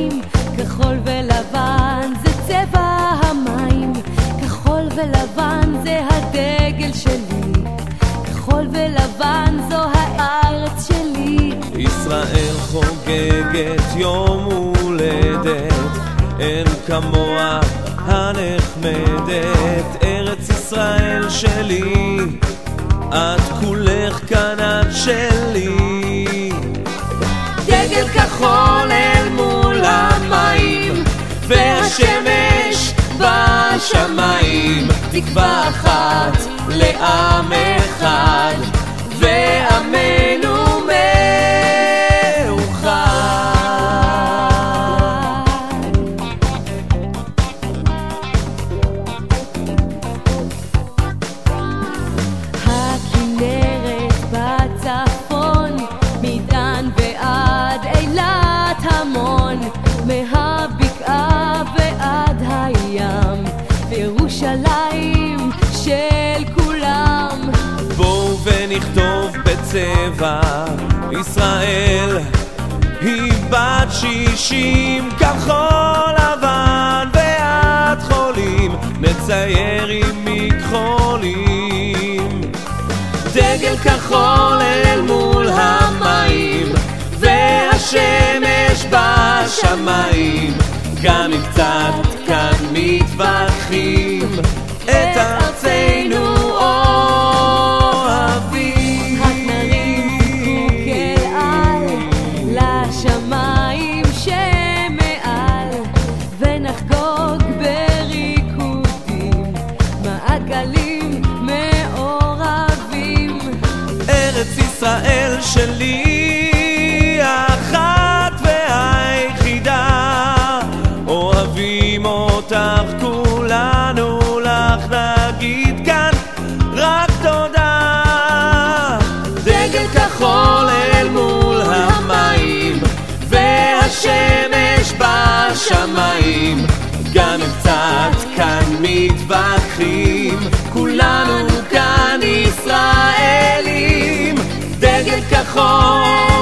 השמיים, כחול ולבן זה צבע המים, כחול ולבן זה הדגל שלי, כחול ולבן זו הארץ שלי. ישראל חוגגת יום הולדת, אין כמוה הנחמדת, ארץ ישראל שלי, את כולך כאן את שלי. דגל כחול אל מול המים, והשמש בשמיים, תקווה אחת לעם אחד, ועמנו מהבקעה ועד הים, ירושלים של כולם. בואו ונכתוב בצבע, ישראל היא בת 60, כחול לבן ועד חולים, נצייר עם מכחולים. דגל כחול אל מול המים, והשמש בשמיים, גם אם קצת כאן מתווכחים, את ארצנו אוהבים. הכנרים ציחקו כאל לשמיים שמעל, ונחגוג בריקודים מעגלים מעורבים. ארץ ישראל שלי, אחת והיחידה, אוהבים אותך כולנו, לך נגיד כאן רק תודה. דגל כחול אל מול המים, והשמש בשמיים, גם אם קצת כאן מתווכחים, כולנו כאן ישראלים. דגל כחול